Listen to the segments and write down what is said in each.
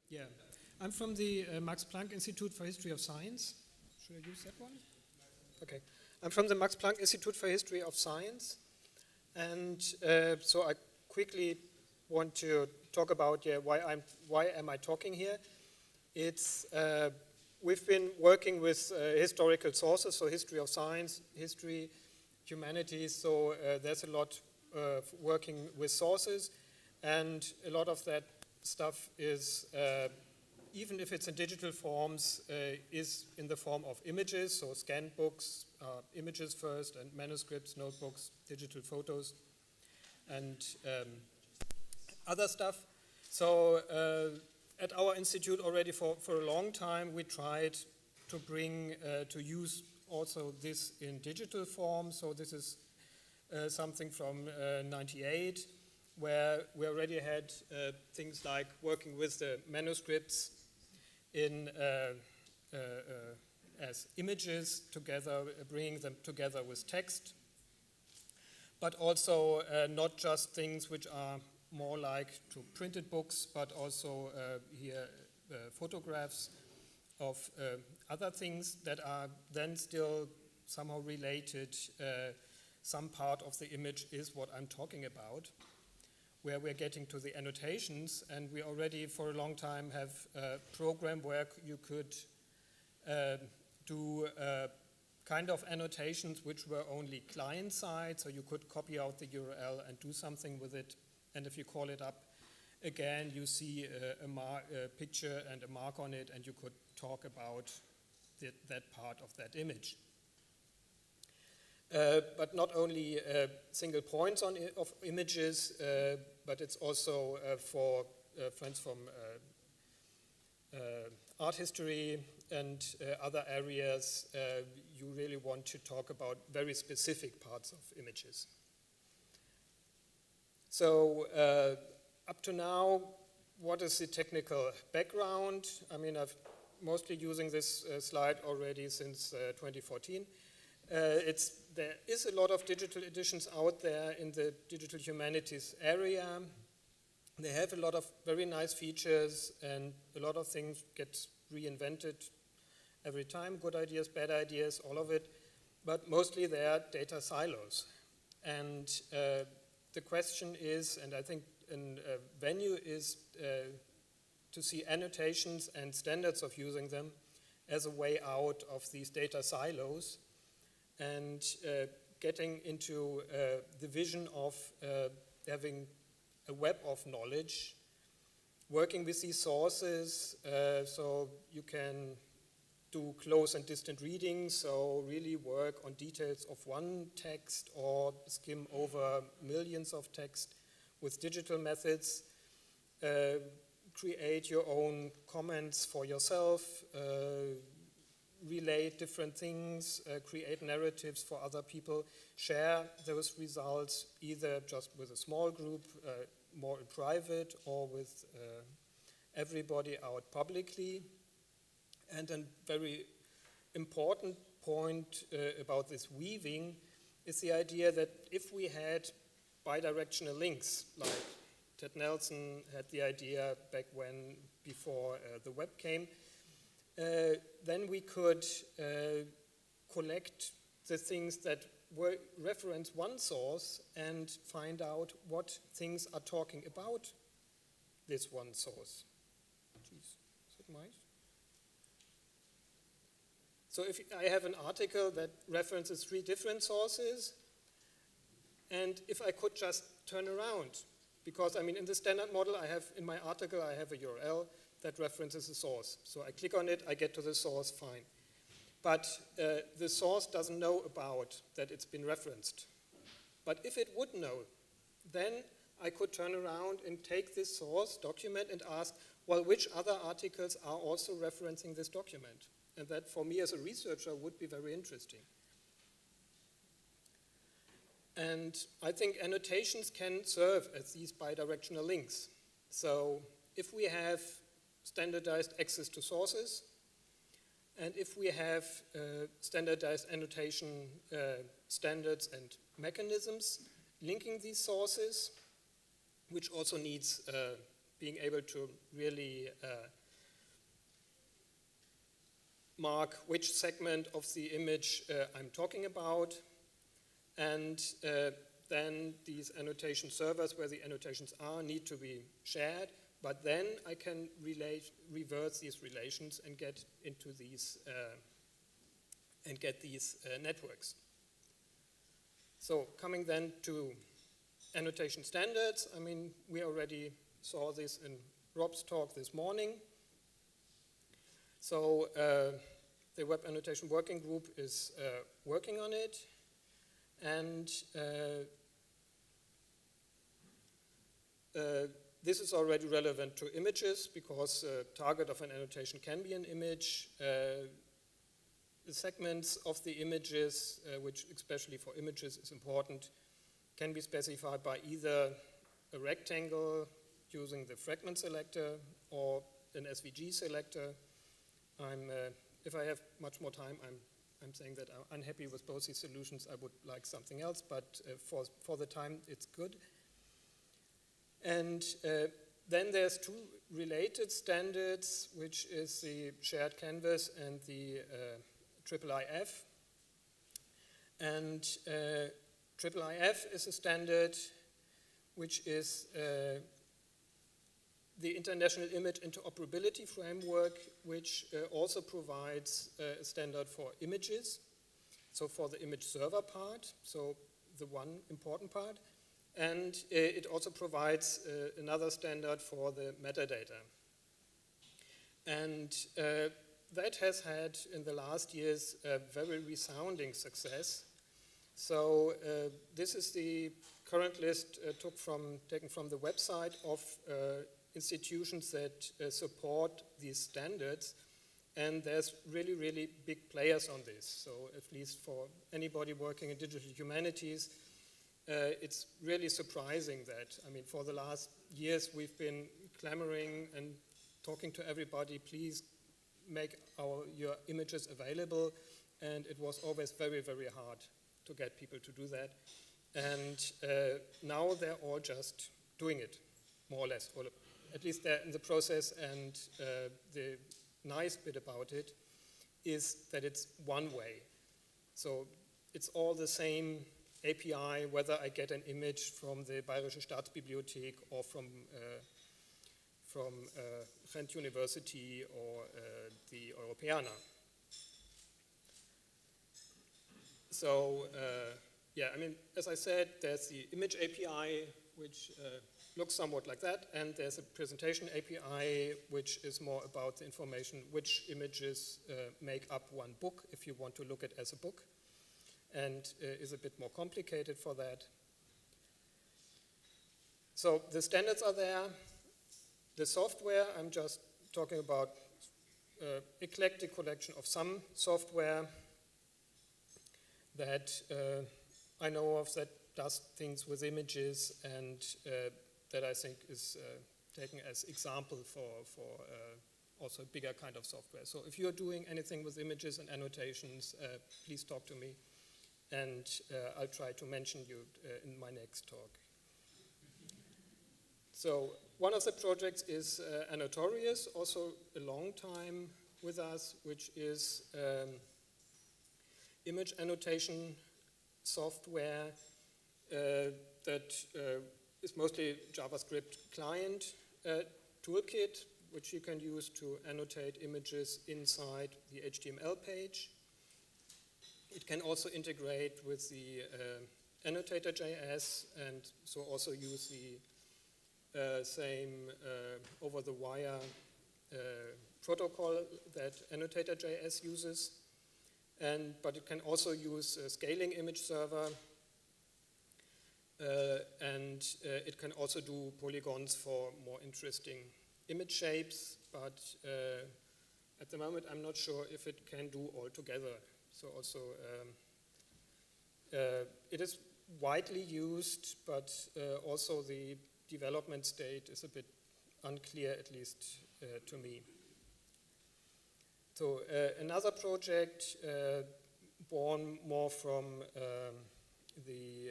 Yeah, I'm from the Max Planck Institute for History of Science. Should I use that one? Okay. I'm from the Max Planck Institute for History of Science. And so I quickly want to talk about why am I talking here. It's we've been working with historical sources, so history of science, history, humanities, so there's a lot working with sources, and a lot of that stuff is, even if it's in digital forms, is in the form of images, so scanned books, images first, and manuscripts, notebooks, digital photos, and other stuff. So at our institute already for a long time, we tried to bring, to use also this in digital form. So this is something from 98, where we already had things like working with the manuscripts in as images together, bringing them together with text, but also not just things which are more like to printed books, but also here photographs of other things that are then still somehow related. Some part of the image is what I'm talking about, where we're getting to the annotations, and we already for a long time have a program where you could do kind of annotations which were only client-side, so you could copy out the URL and do something with it, and if you call it up again, you see a picture and a mark on it, and you could talk about that part of that image. But not only single points of images, but it's also for friends from art history and other areas. You really want to talk about very specific parts of images. So up to now, what is the technical background? I mean, I've mostly using this slide already since 2014. There is a lot of digital editions out there in the digital humanities area. They have a lot of very nice features, and a lot of things get reinvented every time. Good ideas, bad ideas, all of it. But mostly they are data silos. And the question is, and I think a venue is to see annotations and standards of using them as a way out of these data silos, and getting into the vision of having a web of knowledge, working with these sources, so you can do close and distant reading, so really work on details of one text or skim over millions of text with digital methods, create your own comments for yourself, relate different things, create narratives for other people, share those results either just with a small group, more in private, or with everybody out publicly. And a very important point about this weaving is the idea that if we had bi-directional links, like Ted Nelson had the idea back when, before the web came, then we could collect the things that reference one source and find out what things are talking about this one source. Jeez, is it mine? So if I have an article that references 3 different sources, and if I could just turn around, because I mean in the standard model I have, in my article I have a URL that references a source. So I click on it, I get to the source, fine. But the source doesn't know about that it's been referenced. But if it would know, then I could turn around and take this source document and ask, well, which other articles are also referencing this document? And that for me as a researcher would be very interesting. And I think annotations can serve as these bi-directional links. So if we have standardized access to sources, and if we have standardized annotation standards and mechanisms linking these sources, which also needs being able to really mark which segment of the image I'm talking about, and then these annotation servers where the annotations are need to be shared, but then I can reverse these relations and get into these networks. So coming then to annotation standards, I mean, we already saw this in Rob's talk this morning. So the Web Annotation Working Group is working on it, and this is already relevant to images because target of an annotation can be an image. The segments of the images, which especially for images is important, can be specified by either a rectangle using the fragment selector or an SVG selector. If I have much more time, I'm saying that I'm unhappy with both these solutions. I would like something else, but for the time, it's good. And then there's two related standards, which is the shared canvas and the IIIF. And IIIF is a standard which is the International Image Interoperability Framework, which also provides a standard for images, so for the image server part, so the one important part, and it also provides another standard for the metadata. And that has had, in the last years, a very resounding success. So this is the current list taken from the website of institutions that support these standards, and there's really, really big players on this. So at least for anybody working in digital humanities, it's really surprising that, I mean, for the last years we've been clamoring and talking to everybody, please make your images available, and it was always very, very hard to get people to do that. And now they're all just doing it, more or less. Or at least they're in the process, and the nice bit about it is that it's one way. So it's all the same API, whether I get an image from the Bayerische Staatsbibliothek or from Ghent University or the Europeana. So yeah, I mean, as I said, there's the image API, which looks somewhat like that, and there's a presentation API, which is more about the information which images make up one book, if you want to look at it as a book, and is a bit more complicated for that. So the standards are there. The software, I'm just talking about eclectic collection of some software that I know of that does things with images, and that I think is taken as example for also a bigger kind of software. So if you're doing anything with images and annotations, please talk to me, and I'll try to mention you in my next talk. So one of the projects is Annotations, also a long time with us, which is image annotation software that is mostly JavaScript client toolkit, which you can use to annotate images inside the HTML page. It can also integrate with the Annotator.js, and so also use the same over-the-wire protocol that Annotator.js uses. But it can also use a scaling image server, and it can also do polygons for more interesting image shapes, but at the moment I'm not sure if it can do all together. So also it is widely used, but also the development state is a bit unclear, at least to me. So another project born more from the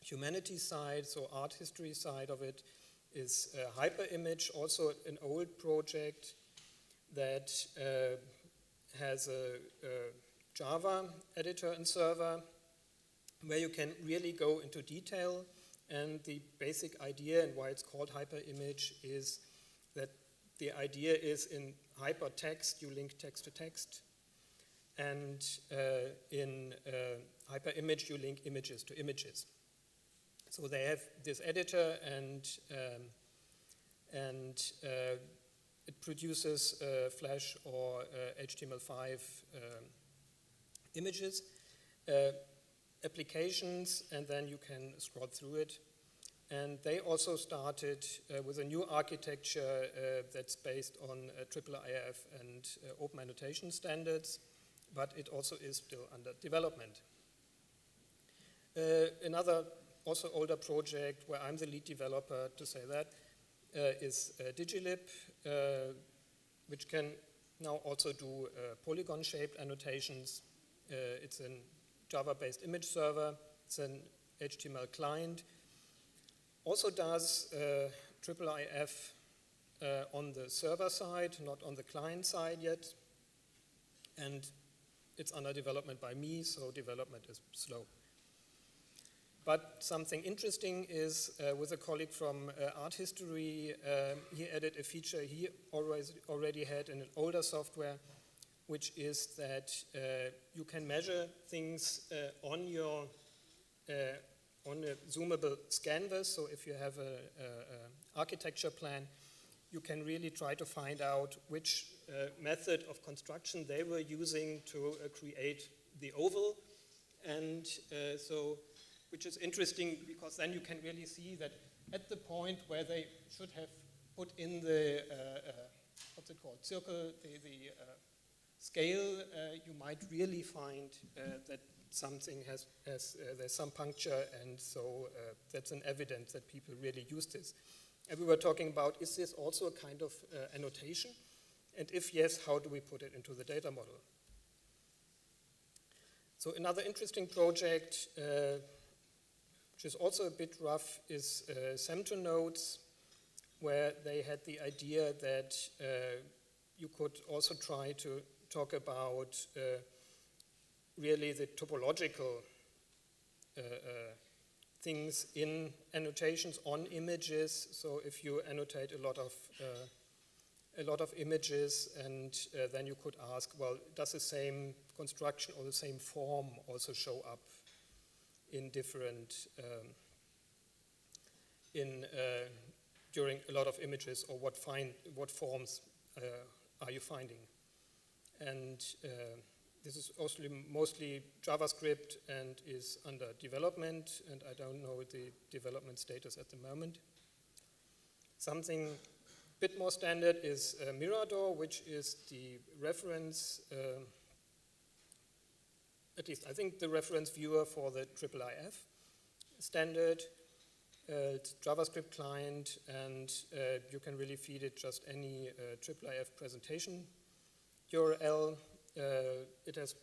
humanities side, so art history side of it, is Hyperimage, also an old project that has a Java editor and server where you can really go into detail. And the basic idea and why it's called Hyperimage is that the idea is in hypertext, you link text to text. And in Hyperimage, you link images to images. So they have this editor, and it produces Flash or HTML5 images, applications, and then you can scroll through it. And they also started with a new architecture that's based on IIIF and open annotation standards, but it also is still under development. Another also older project where I'm the lead developer, to say that, is Digilib, which can now also do polygon-shaped annotations. It's a Java-based image server. It's an HTML client. Also does IIIF on the server side, not on the client side yet. And it's under development by me, so development is slow. But something interesting is with a colleague from art history, he added a feature he already had in an older software, which is that you can measure things on a zoomable canvas. So if you have an architecture plan, you can really try to find out which method of construction they were using to create the oval. And which is interesting because then you can really see that at the point where they should have put in the, what's it called, circle, the scale, you might really find that something there's some puncture, and so that's an evidence that people really use this. And we were talking about, is this also a kind of annotation? And if yes, how do we put it into the data model? So another interesting project, which is also a bit rough, is Semtonodes, where they had the idea that you could also try to talk about really the topological things in annotations on images. So if you annotate a lot of images, and then you could ask, well, does the same construction or the same form also show up in different during a lot of images, or what forms are you finding? And this is also mostly JavaScript and is under development, and I don't know the development status at the moment. Something a bit more standard is Mirador, which is the reference, at least I think the reference viewer for the IIIF standard. It's JavaScript client, and you can really feed it just any IIIF presentation URL. It has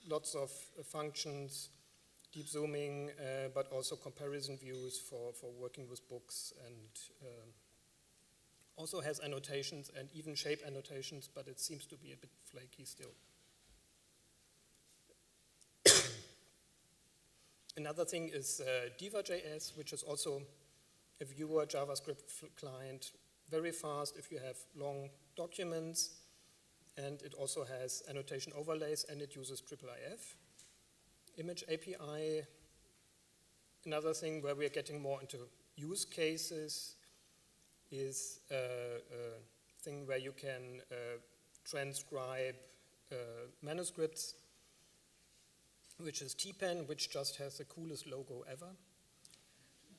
lots of functions, deep zooming, but also comparison views for working with books, and also has annotations and even shape annotations, but it seems to be a bit flaky still. Another thing is Diva.js, which is also a viewer JavaScript client, very fast if you have long documents, and it also has annotation overlays, and it uses IIIF. Image API, another thing where we're getting more into use cases, is a thing where you can transcribe manuscripts, which is TPen, which just has the coolest logo ever.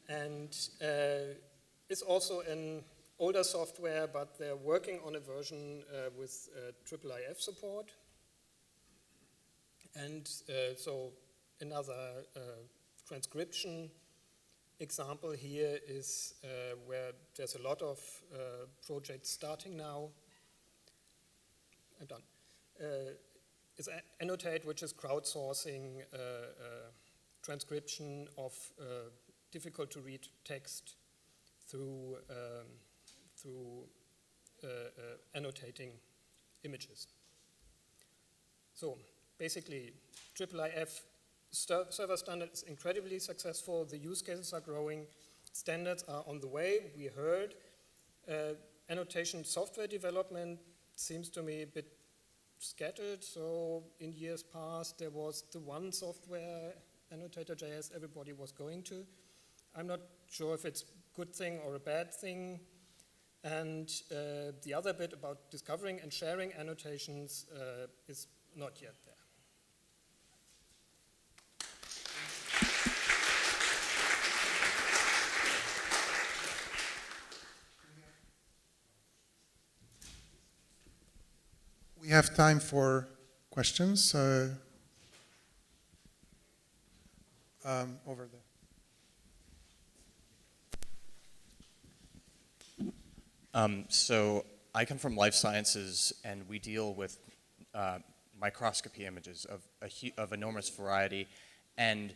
And it's also an older software, but they're working on a version with IIIF support. And so another transcription example here is where there's a lot of projects starting now. I'm done. Is Annotate, which is crowdsourcing transcription of difficult to read text through annotating images. So basically, IIIF server standard is incredibly successful. The use cases are growing. Standards are on the way. We heard annotation software development seems to me a bit scattered. So in years past, there was the one software, Annotator.js, everybody was going to. I'm not sure if it's a good thing or a bad thing. And the other bit about discovering and sharing annotations is not yet there. We have time for questions. Over there. So I come from life sciences, and we deal with microscopy images of enormous variety, and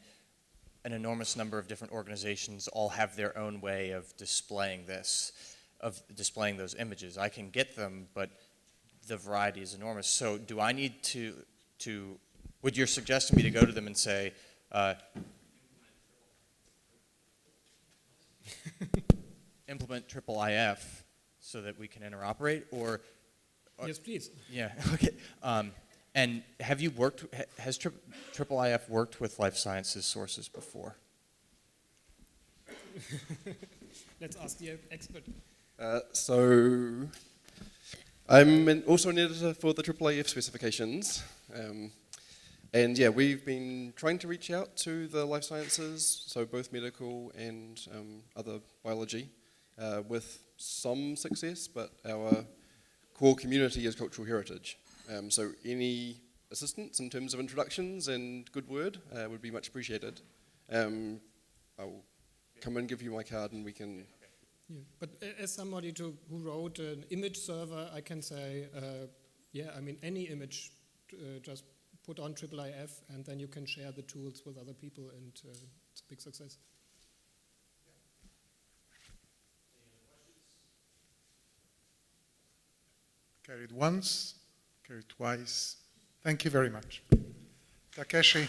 an enormous number of different organizations all have their own way of displaying those images. I can get them, but the variety is enormous. So do I need to would you suggest me to go to them and say, implement IIIF so that we can interoperate, or yes, please. Yeah, okay. And has IIIF worked with life sciences sources before? Let's ask the expert. So I'm also an editor for the IIIF specifications. And yeah, we've been trying to reach out to the life sciences, so both medical and other biology, with some success, but our core community is cultural heritage. So any assistance in terms of introductions and good word would be much appreciated. I'll come and give you my card and we can... Yeah. But as somebody who wrote an image server, I can say, yeah, I mean, any image, just put on IIIF, and then you can share the tools with other people, and it's a big success. Carried once, carried twice. Thank you very much. Takeshi.